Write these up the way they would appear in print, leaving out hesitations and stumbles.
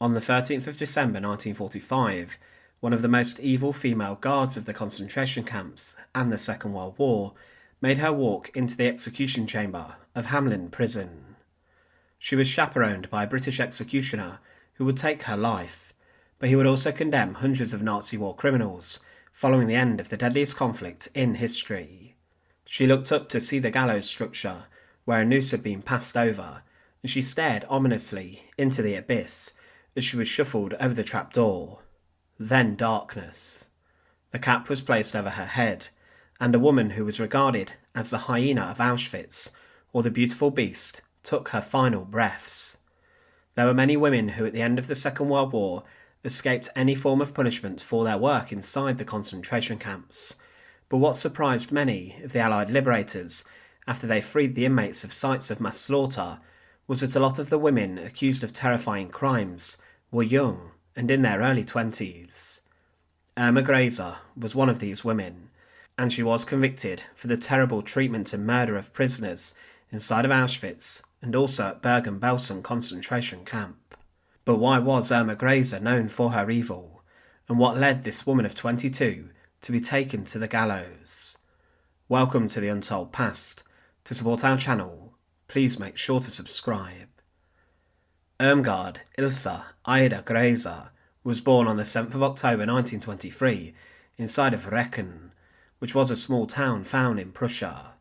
On the 13th of December 1945, one of the most evil female guards of the concentration camps and the Second World War made her walk into the execution chamber of Hamelin prison. She was chaperoned by a British executioner who would take her life, but he would also condemn hundreds of Nazi war criminals following the end of the deadliest conflict in history. She looked up to see the gallows structure where a noose had been passed over, and she stared ominously into the abyss as she was shuffled over the trapdoor. Then darkness. The cap was placed over her head, and a woman who was regarded as the Hyena of Auschwitz, or the beautiful beast, took her final breaths. There were many women who at the end of the Second World War escaped any form of punishment for their work inside the concentration camps, but what surprised many of the Allied liberators after they freed the inmates of sites of mass slaughter was that a lot of the women accused of terrifying crimes were young and in their early 20s. Irma Grese was one of these women, and she was convicted for the terrible treatment and murder of prisoners inside of Auschwitz and also at Bergen-Belsen concentration camp. But why was Irma Grese known for her evil, and what led this woman of 22 to be taken to the gallows? Welcome to The Untold Past. To support our channel, please make sure to subscribe. Irmgard Ilse Ida Grese was born on the 7th of October 1923 inside of Recken, which was a small town found in Prussia.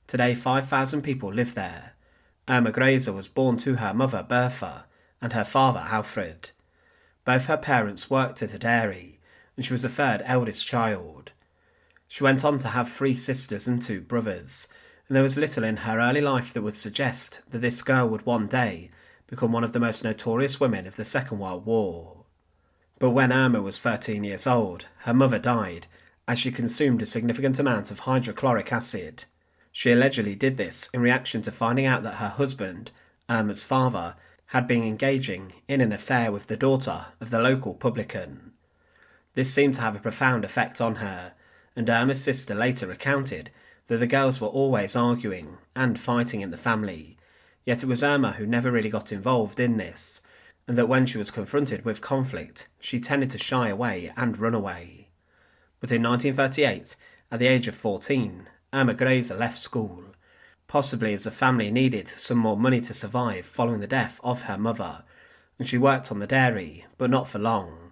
Today 5,000 people live there. Irma Grese was born to her mother Bertha and her father Alfred. Both her parents worked at a dairy, and she was the third eldest child. She went on to have 3 sisters and 2 brothers, and there was little in her early life that would suggest that this girl would one day become one of the most notorious women of the Second World War. But when Irma was 13 years old, her mother died as she consumed a significant amount of hydrochloric acid. She allegedly did this in reaction to finding out that her husband, Irma's father, had been engaging in an affair with the daughter of the local publican. This seemed to have a profound effect on her, and Irma's sister later recounted that the girls were always arguing and fighting in the family, yet it was Irma who never really got involved in this, and that when she was confronted with conflict, she tended to shy away and run away. But in 1938, at the age of 14, Irma Grese left school, possibly as the family needed some more money to survive following the death of her mother, and she worked on the dairy, but not for long.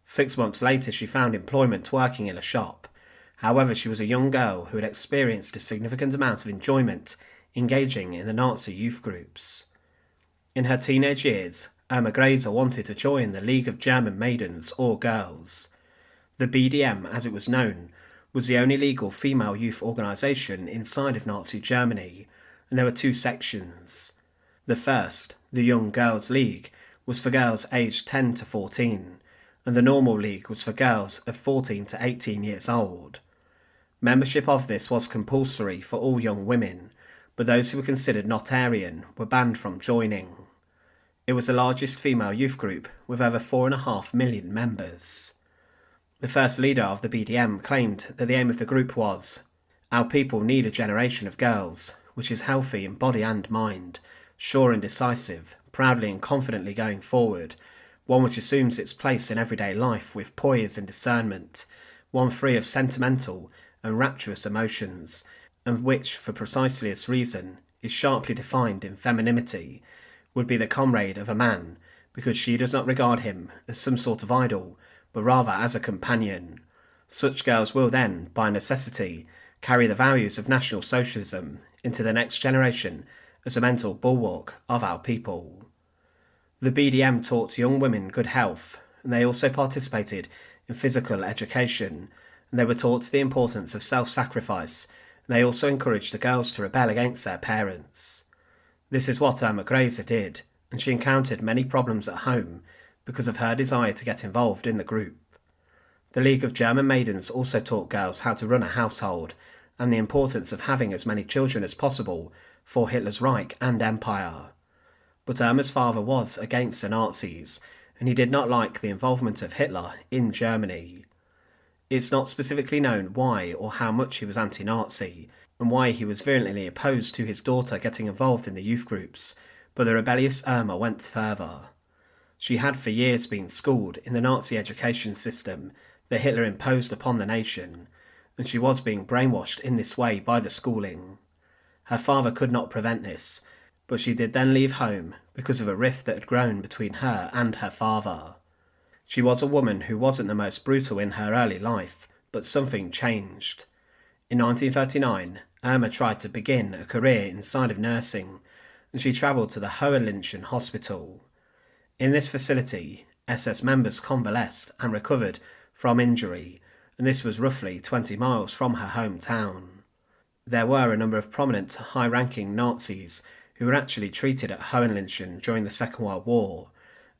6 months later she found employment working in a shop. However, she was a young girl who had experienced a significant amount of enjoyment engaging in the Nazi youth groups. In her teenage years, Irma Grese wanted to join the League of German Maidens or Girls. The BDM, as it was known, was the only legal female youth organisation inside of Nazi Germany, and there were 2 sections. The first, the Young Girls League, was for girls aged 10 to 14, and the Normal League was for girls of 14 to 18 years old. Membership of this was compulsory for all young women, but those who were considered not Aryan were banned from joining. It was the largest female youth group with over 4.5 million members. The first leader of the BDM claimed that the aim of the group was, "Our people need a generation of girls, which is healthy in body and mind, sure and decisive, proudly and confidently going forward, one which assumes its place in everyday life with poise and discernment, one free of sentimental and rapturous emotions, and which, for precisely this reason, is sharply defined in femininity, would be the comrade of a man, because she does not regard him as some sort of idol, but rather as a companion. Such girls will then, by necessity, carry the values of National Socialism into the next generation as a mental bulwark of our people." The BDM taught young women good health, and they also participated in physical education, and they were taught the importance of self-sacrifice, and they also encouraged the girls to rebel against their parents. This is what Irma Grese did, and she encountered many problems at home because of her desire to get involved in the group. The League of German Maidens also taught girls how to run a household and the importance of having as many children as possible for Hitler's Reich and Empire. But Irma's father was against the Nazis, and he did not like the involvement of Hitler in Germany. It's not specifically known why or how much he was anti-Nazi, and why he was virulently opposed to his daughter getting involved in the youth groups, but the rebellious Irma went further. She had for years been schooled in the Nazi education system that Hitler imposed upon the nation, and she was being brainwashed in this way by the schooling. Her father could not prevent this, but she did then leave home because of a rift that had grown between her and her father. She was a woman who wasn't the most brutal in her early life, but something changed. In 1939, Irma tried to begin a career inside of nursing, and she travelled to the Hohenlychen Hospital. In this facility, SS members convalesced and recovered from injury, and this was roughly 20 miles from her hometown. There were a number of prominent, high-ranking Nazis who were actually treated at Hohenlychen during the Second World War,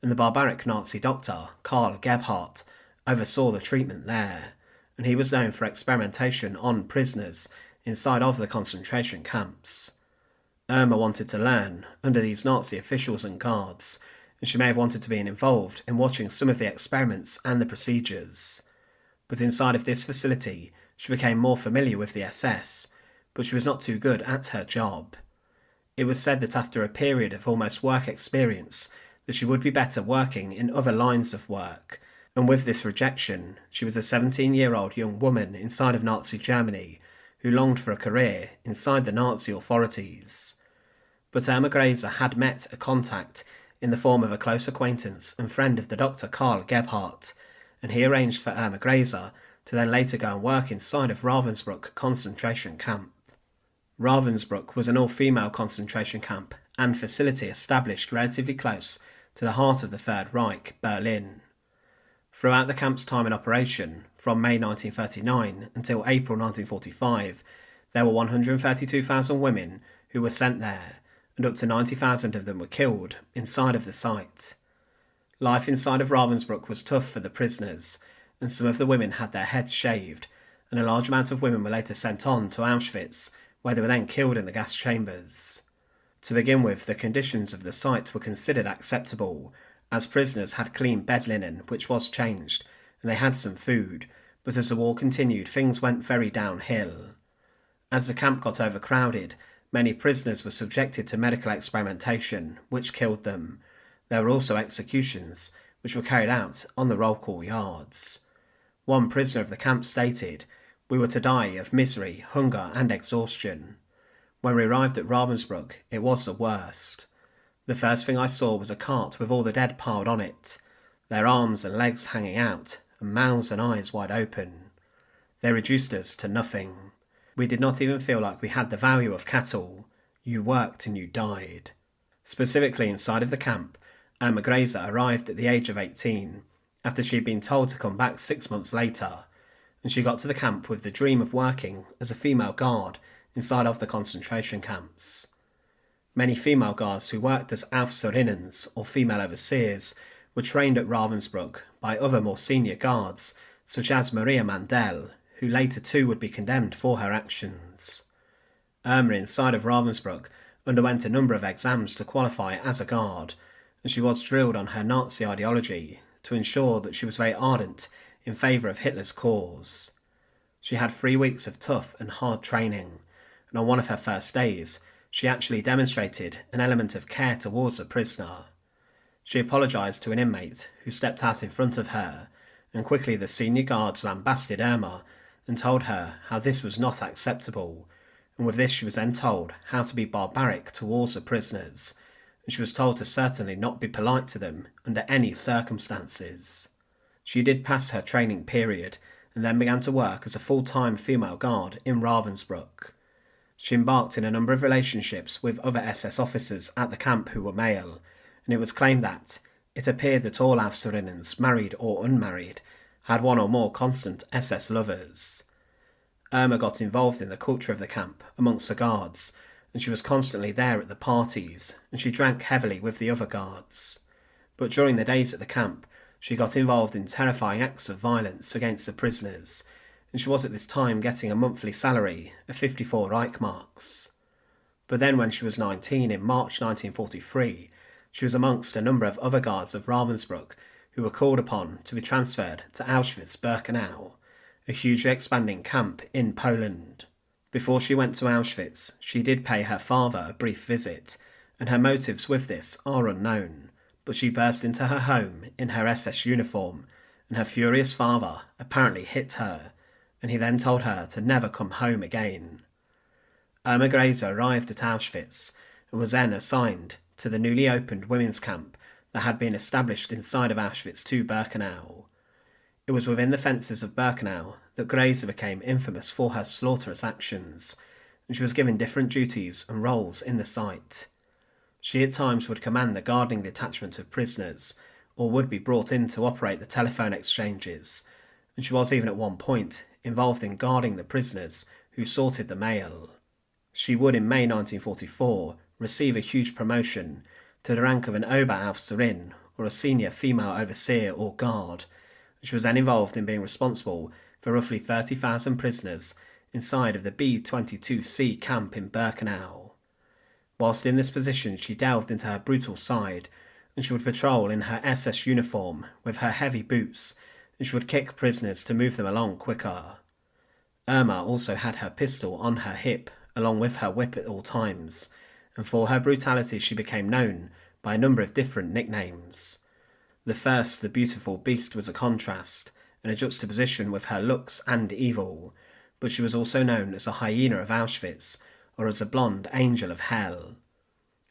and the barbaric Nazi doctor, Karl Gebhardt, oversaw the treatment there, and he was known for experimentation on prisoners inside of the concentration camps. Irma wanted to learn under these Nazi officials and guards, and she may have wanted to be involved in watching some of the experiments and the procedures. But inside of this facility, she became more familiar with the SS, but she was not too good at her job. It was said that after a period of almost work experience, that she would be better working in other lines of work, and with this rejection, she was a 17-year-old young woman inside of Nazi Germany who longed for a career inside the Nazi authorities. But Irma Grese had met a contact in the form of a close acquaintance and friend of the Dr. Karl Gebhardt, and he arranged for Irma Grese to then later go and work inside of Ravensbrück concentration camp. Ravensbrück was an all-female concentration camp and facility established relatively close to the heart of the Third Reich, Berlin. Throughout the camp's time in operation, from May 1939 until April 1945, there were 132,000 women who were sent there, and up to 90,000 of them were killed inside of the site. Life inside of Ravensbrück was tough for the prisoners, and some of the women had their heads shaved, and a large amount of women were later sent on to Auschwitz, where they were then killed in the gas chambers. To begin with, the conditions of the site were considered acceptable, as prisoners had clean bed linen, which was changed, and they had some food, but as the war continued, things went very downhill. As the camp got overcrowded, many prisoners were subjected to medical experimentation, which killed them. There were also executions, which were carried out on the roll call yards. One prisoner of the camp stated, "We were to die of misery, hunger and exhaustion." When we arrived at Ravensbrück, it was the worst. The first thing I saw was a cart with all the dead piled on it, their arms and legs hanging out, and mouths and eyes wide open. They reduced us to nothing. We did not even feel like we had the value of cattle. You worked and you died. Specifically inside of the camp, Irma Grese arrived at the age of 18, after she had been told to come back 6 months later, and she got to the camp with the dream of working as a female guard inside of the concentration camps. Many female guards who worked as Aufseherinnen, or female overseers, were trained at Ravensbrück by other more senior guards, such as Maria Mandel, who later too would be condemned for her actions. Irma inside of Ravensbrück underwent a number of exams to qualify as a guard, and she was drilled on her Nazi ideology to ensure that she was very ardent in favour of Hitler's cause. She had 3 weeks of tough and hard training, and on one of her first days, she actually demonstrated an element of care towards a prisoner. She apologised to an inmate who stepped out in front of her, and quickly the senior guards lambasted Irma and told her how this was not acceptable, and with this she was then told how to be barbaric towards the prisoners, and she was told to certainly not be polite to them under any circumstances. She did pass her training period, and then began to work as a full-time female guard in Ravensbrück. She embarked in a number of relationships with other SS officers at the camp who were male, and it was claimed that it appeared that all Aufseherinnen, married or unmarried, had one or more constant SS lovers. Irma got involved in the culture of the camp amongst the guards, and she was constantly there at the parties, and she drank heavily with the other guards. But during the days at the camp, she got involved in terrifying acts of violence against the prisoners, and she was at this time getting a monthly salary of 54 Reichmarks. But then when she was 19 in March 1943, she was amongst a number of other guards of Ravensbrück who were called upon to be transferred to Auschwitz-Birkenau, a hugely expanding camp in Poland. Before she went to Auschwitz, she did pay her father a brief visit, and her motives with this are unknown, but she burst into her home in her SS uniform, and her furious father apparently hit her, and he then told her to never come home again. Irma Grese arrived at Auschwitz and was then assigned to the newly opened women's camp that had been established inside of Auschwitz II Birkenau. It was within the fences of Birkenau that Grese became infamous for her slaughterous actions, and she was given different duties and roles in the site. She at times would command the guarding detachment of prisoners, or would be brought in to operate the telephone exchanges, and she was even at one point involved in guarding the prisoners who sorted the mail. She would in May 1944 receive a huge promotion to the rank of an Oberaufseherin, or a senior female overseer or guard. She was then involved in being responsible for roughly 30,000 prisoners inside of the B-22C camp in Birkenau. Whilst in this position, she delved into her brutal side, and she would patrol in her SS uniform with her heavy boots, and she would kick prisoners to move them along quicker. Irma also had her pistol on her hip, along with her whip at all times, and for her brutality she became known by a number of different nicknames. The first, the beautiful beast, was a contrast and a juxtaposition with her looks and evil, but she was also known as a hyena of Auschwitz, or as a blonde angel of hell.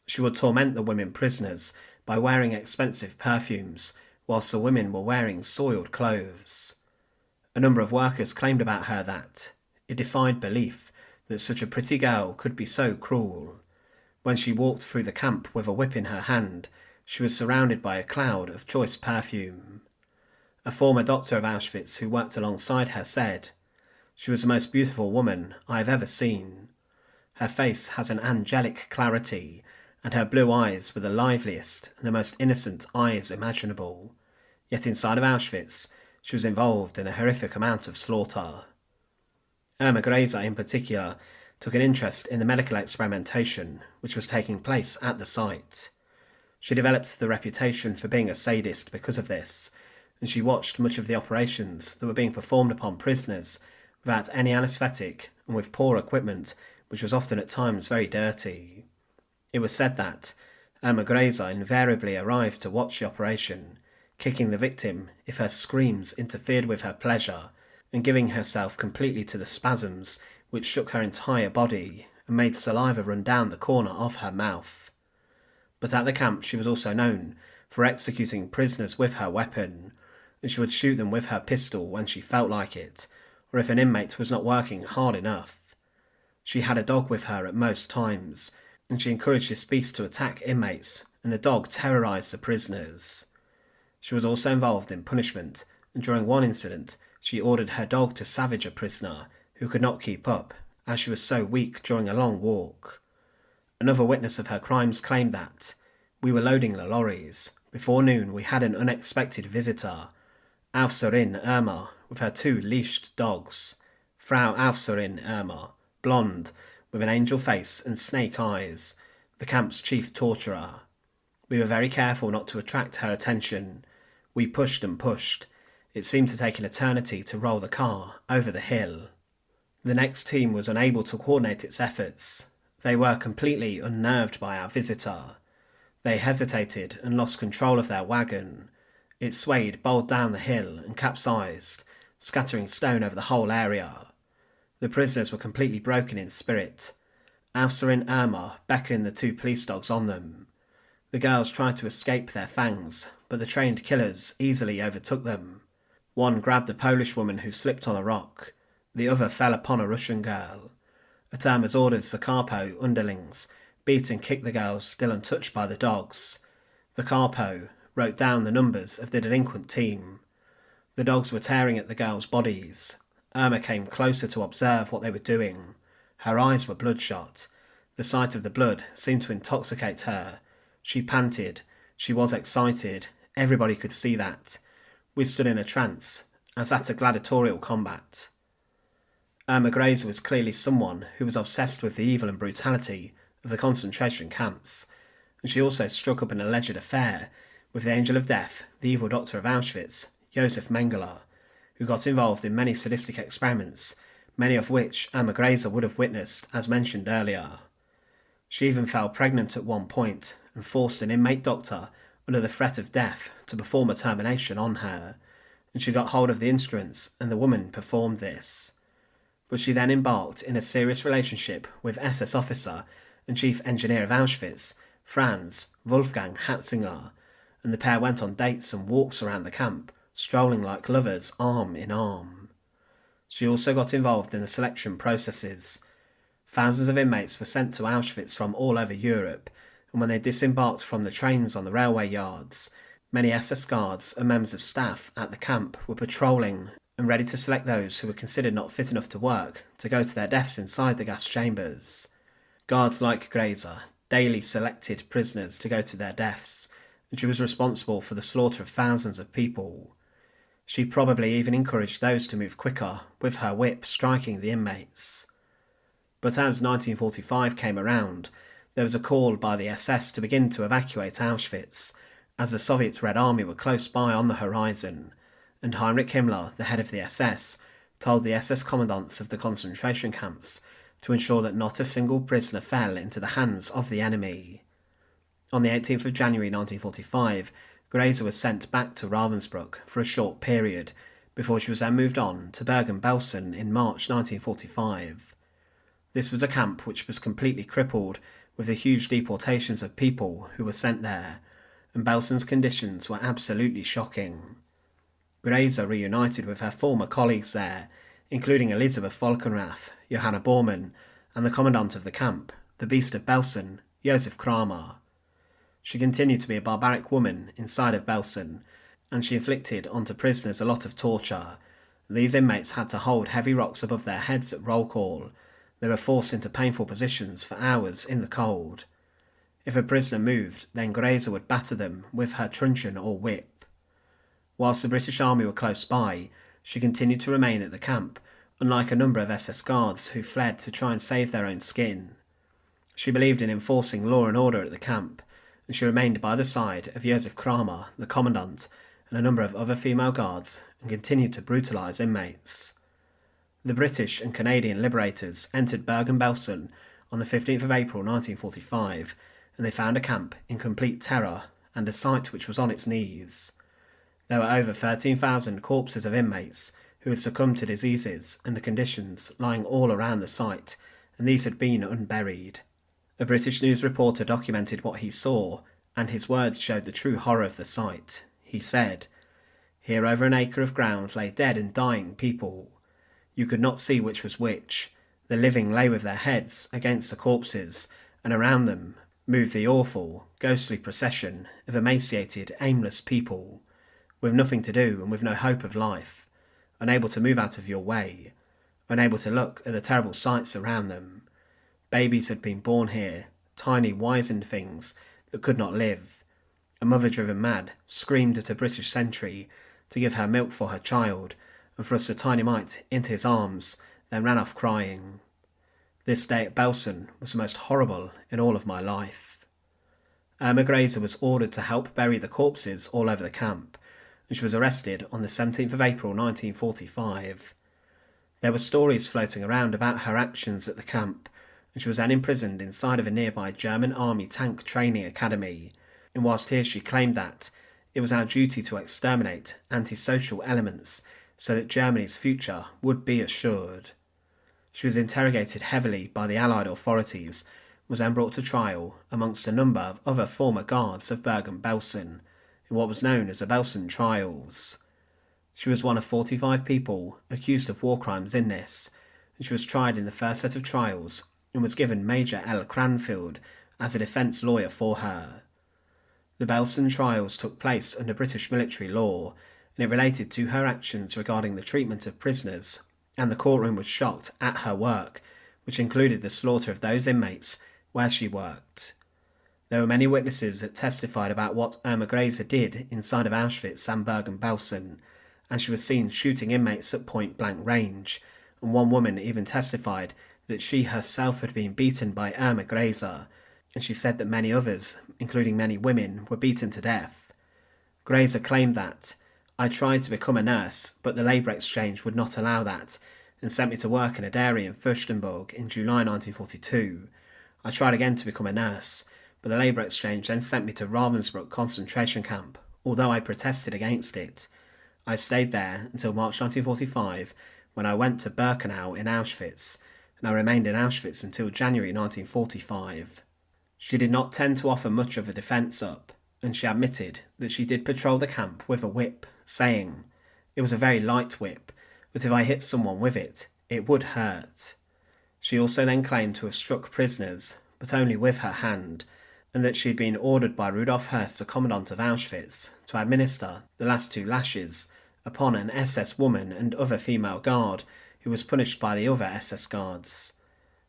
She would torment the women prisoners by wearing expensive perfumes, whilst the women were wearing soiled clothes. A number of workers claimed about her that it defied belief that such a pretty girl could be so cruel. When she walked through the camp with a whip in her hand, she was surrounded by a cloud of choice perfume. A former doctor of Auschwitz who worked alongside her said, "She was the most beautiful woman I have ever seen. Her face has an angelic clarity, and her blue eyes were the liveliest and the most innocent eyes imaginable. Yet inside of Auschwitz, she was involved in a horrific amount of slaughter." Irma Grese in particular took an interest in the medical experimentation which was taking place at the site. She developed the reputation for being a sadist because of this, and she watched much of the operations that were being performed upon prisoners without any anaesthetic and with poor equipment, which was often at times very dirty. It was said that Irma Grese invariably arrived to watch the operation, kicking the victim if her screams interfered with her pleasure, and giving herself completely to the spasms which shook her entire body and made saliva run down the corner of her mouth. But at the camp she was also known for executing prisoners with her weapon, and she would shoot them with her pistol when she felt like it, or if an inmate was not working hard enough. She had a dog with her at most times, and she encouraged this beast to attack inmates, and the dog terrorised the prisoners. She was also involved in punishment, and during one incident she ordered her dog to savage a prisoner who could not keep up, as she was so weak during a long walk. Another witness of her crimes claimed that, "We were loading the lorries. Before noon we had an unexpected visitor, Aufseherin Irma, with her 2 leashed dogs. Frau Aufseherin Irma, blonde, with an angel face and snake eyes, the camp's chief torturer. We were very careful not to attract her attention. We pushed and pushed. It seemed to take an eternity to roll the car over the hill." The next team was unable to coordinate its efforts. They were completely unnerved by our visitor. They hesitated and lost control of their wagon. It swayed, bowled down the hill and capsized, scattering stone over the whole area. The prisoners were completely broken in spirit. Aufseherin Irma beckoned the 2 police dogs on them. The girls tried to escape their fangs, but the trained killers easily overtook them. One grabbed a Polish woman who slipped on a rock. The other fell upon a Russian girl. At Irma's orders, the Capo underlings beat and kicked the girls still untouched by the dogs. The Capo wrote down the numbers of the delinquent team. The dogs were tearing at the girls' bodies. Irma came closer to observe what they were doing. Her eyes were bloodshot. The sight of the blood seemed to intoxicate her. She panted. She was excited. Everybody could see that. We stood in a trance, as at a gladiatorial combat. Irma Grese was clearly someone who was obsessed with the evil and brutality of the concentration camps, and she also struck up an alleged affair with the Angel of Death, the evil doctor of Auschwitz, Josef Mengele, who got involved in many sadistic experiments, many of which Irma Grese would have witnessed, as mentioned earlier. She even fell pregnant at one point and forced an inmate doctor under the threat of death to perform a termination on her, and she got hold of the instruments and the woman performed this. But she then embarked in a serious relationship with SS officer and chief engineer of Auschwitz, Franz Wolfgang Hatzinger, and the pair went on dates and walks around the camp, strolling like lovers arm in arm. She also got involved in the selection processes. Thousands of inmates were sent to Auschwitz from all over Europe, and when they disembarked from the trains on the railway yards, many SS guards and members of staff at the camp were patrolling and ready to select those who were considered not fit enough to work to go to their deaths inside the gas chambers. Guards like Grese daily selected prisoners to go to their deaths, and she was responsible for the slaughter of thousands of people. She probably even encouraged those to move quicker, with her whip striking the inmates. But as 1945 came around, there was a call by the SS to begin to evacuate Auschwitz, as the Soviet Red Army were close by on the horizon, and Heinrich Himmler, the head of the SS, told the SS commandants of the concentration camps to ensure that not a single prisoner fell into the hands of the enemy. On the 18th of January 1945, Grese was sent back to Ravensbrück for a short period, before she was then moved on to Bergen-Belsen in March 1945. This was a camp which was completely crippled, with the huge deportations of people who were sent there, and Belsen's conditions were absolutely shocking. Grese reunited with her former colleagues there, including Elisabeth Volkenrath, Johanna Bormann, and the commandant of the camp, the Beast of Belsen, Josef Kramer. She continued to be a barbaric woman inside of Belsen, and she inflicted onto prisoners a lot of torture. These inmates had to hold heavy rocks above their heads at roll call. They were forced into painful positions for hours in the cold. If a prisoner moved, then Grese would batter them with her truncheon or whip. Whilst the British Army were close by, she continued to remain at the camp, unlike a number of SS guards who fled to try and save their own skin. She believed in enforcing law and order at the camp, and she remained by the side of Josef Kramer, the commandant, and a number of other female guards, and continued to brutalise inmates. The British and Canadian liberators entered Bergen-Belsen on the 15th of April 1945, and they found a camp in complete terror and a site which was on its knees. There were over 13,000 corpses of inmates who had succumbed to diseases and the conditions lying all around the site, and these had been unburied. A British news reporter documented what he saw, and his words showed the true horror of the sight. He said, "Here over an acre of ground lay dead and dying people. You could not see which was which. The living lay with their heads against the corpses, and around them moved the awful, ghostly procession of emaciated, aimless people, with nothing to do and with no hope of life, unable to move out of your way, unable to look at the terrible sights around them. Babies had been born here, tiny wizened things that could not live. A mother driven mad screamed at a British sentry to give her milk for her child and thrust a tiny mite into his arms, then ran off crying. This day at Belsen was the most horrible in all of my life." Irma Grese was ordered to help bury the corpses all over the camp, and she was arrested on the 17th of April 1945. There were stories floating around about her actions at the camp, and she was then imprisoned inside of a nearby German Army tank training academy, and whilst here she claimed that it was our duty to exterminate antisocial elements so that Germany's future would be assured. She was interrogated heavily by the Allied authorities, was then brought to trial amongst a number of other former guards of Bergen-Belsen in what was known as the Belsen trials. She was one of 45 people accused of war crimes in this, and she was tried in the first set of trials and was given Major L. Cranfield as a defence lawyer for her. The Belsen trials took place under British military law, and it related to her actions regarding the treatment of prisoners, and the courtroom was shocked at her work, which included the slaughter of those inmates where she worked. There were many witnesses that testified about what Irma Grese did inside of Auschwitz and Bergen-Belsen, and she was seen shooting inmates at point-blank range, and one woman even testified that she herself had been beaten by Irma Grese, and she said that many others, including many women, were beaten to death. Grese claimed that, "I tried to become a nurse, but the labour exchange would not allow that, and sent me to work in a dairy in Fürstenberg in July 1942. I tried again to become a nurse, but the labour exchange then sent me to Ravensbrück concentration camp. Although I protested against it, I stayed there until March 1945, when I went to Birkenau in Auschwitz, and I remained in Auschwitz until January 1945. She did not tend to offer much of a defence up, and she admitted that she did patrol the camp with a whip, saying, "It was a very light whip, but if I hit someone with it, it would hurt." She also then claimed to have struck prisoners, but only with her hand, and that she had been ordered by Rudolf Höss, the commandant of Auschwitz, to administer the last 2 lashes upon an SS woman and other female guard who was punished by the other SS guards.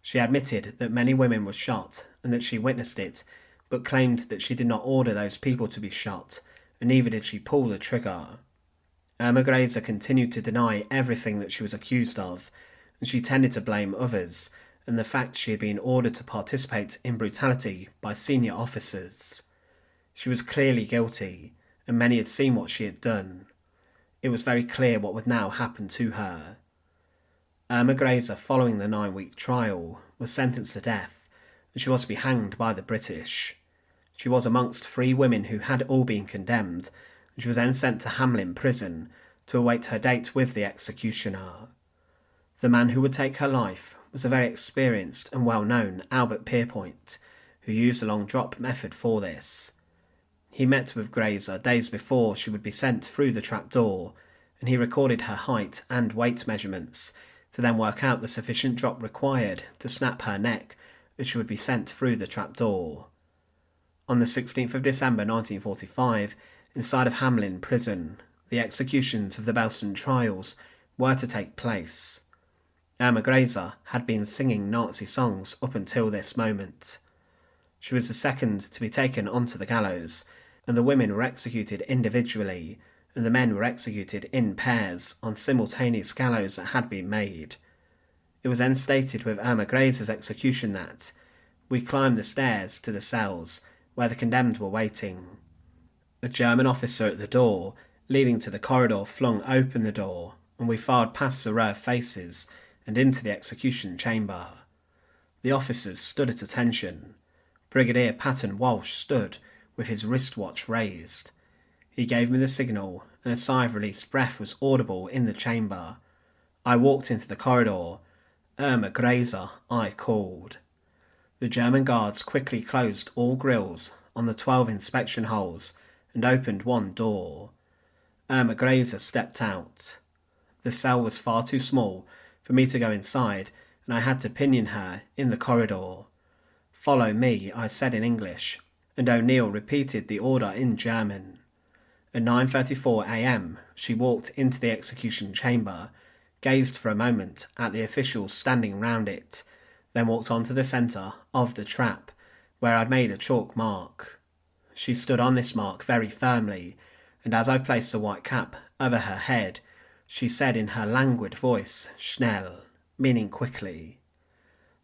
She admitted that many women were shot and that she witnessed it, but claimed that she did not order those people to be shot, and neither did she pull the trigger. Irma Grese continued to deny everything that she was accused of, and she tended to blame others, and the fact she had been ordered to participate in brutality by senior officers. She was clearly guilty, and many had seen what she had done. It was very clear what would now happen to her. Irma Grese, following the 9-week trial, was sentenced to death, and she was to be hanged by the British. She was amongst 3 women who had all been condemned, and she was then sent to Hamelin prison to await her date with the executioner. The man who would take her life was a very experienced and well-known Albert Pierpoint, who used the long drop method for this. He met with Grese days before she would be sent through the trapdoor, and he recorded her height and weight measurements to then work out the sufficient drop required to snap her neck as she would be sent through the trapdoor. On the 16th of December 1945, inside of Hamelin prison, the executions of the Belsen trials were to take place. Irma Grese had been singing Nazi songs up until this moment. She was the second to be taken onto the gallows, and the women were executed individually, and the men were executed in pairs on simultaneous gallows that had been made. It was then stated with Irma Grese's execution that, "We climbed the stairs to the cells where the condemned were waiting. A German officer at the door leading to the corridor flung open the door, and we filed past the row of faces and into the execution chamber. The officers stood at attention. Brigadier Patton Walsh stood with his wristwatch raised. He gave me the signal, and a sigh of released breath was audible in the chamber. I walked into the corridor. 'Irma Grese,' I called. The German guards quickly closed all grills on the 12 inspection holes and opened one door. Irma Grese stepped out. The cell was far too small for me to go inside, and I had to pinion her in the corridor. 'Follow me,' I said in English, and O'Neill repeated the order in German. At 9:34 a.m, she walked into the execution chamber, gazed for a moment at the officials standing round it, then walked on to the centre of the trap, where I'd made a chalk mark. She stood on this mark very firmly, and as I placed the white cap over her head, she said in her languid voice, 'Schnell,' meaning quickly.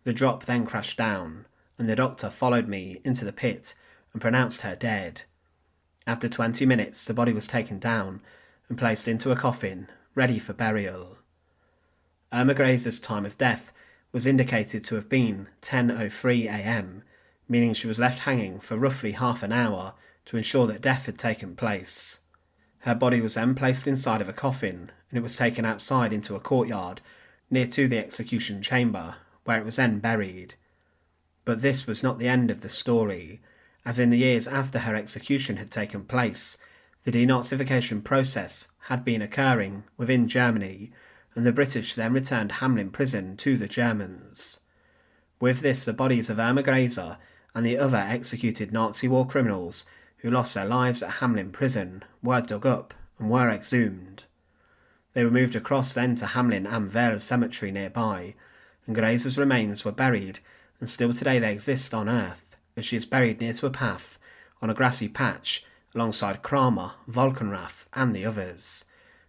The drop then crashed down, and the doctor followed me into the pit and pronounced her dead. After 20 minutes, the body was taken down and placed into a coffin, ready for burial. Irma Grese's time of death was indicated to have been 10:03 a.m, meaning she was left hanging for roughly half an hour to ensure that death had taken place. Her body was then placed inside of a coffin, and it was taken outside into a courtyard near to the execution chamber, where it was then buried. But this was not the end of the story, as in the years after her execution had taken place, the denazification process had been occurring within Germany, and the British then returned Hamelin prison to the Germans. With this, the bodies of Irma Grese and the other executed Nazi war criminals who lost their lives at Hamelin prison were dug up and were exhumed. They were moved across then to Hamelin am Veld cemetery nearby, and Grese's remains were buried, and still today they exist on earth, as she is buried near to a path on a grassy patch alongside Kramer, Volkenrath and the others.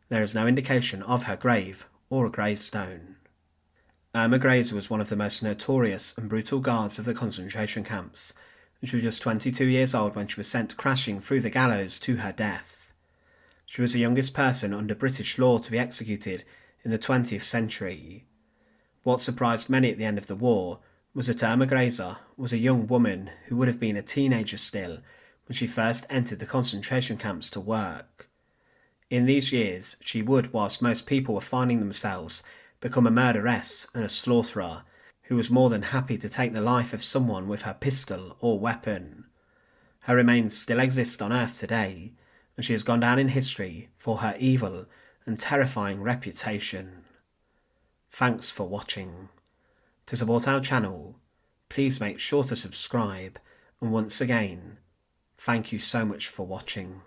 There is no indication of her grave or a gravestone. Irma Grese was one of the most notorious and brutal guards of the concentration camps, and she was just 22 years old when she was sent crashing through the gallows to her death. She was the youngest person under British law to be executed in the 20th century. What surprised many at the end of the war was that Irma Grese was a young woman who would have been a teenager still when she first entered the concentration camps to work. In these years, she would, whilst most people were finding themselves, become a murderess and a slaughterer who was more than happy to take the life of someone with her pistol or weapon. Her remains still exist on Earth today, and she has gone down in history for her evil and terrifying reputation. Thanks for watching. To support our channel, please make sure to subscribe, and once again, thank you so much for watching.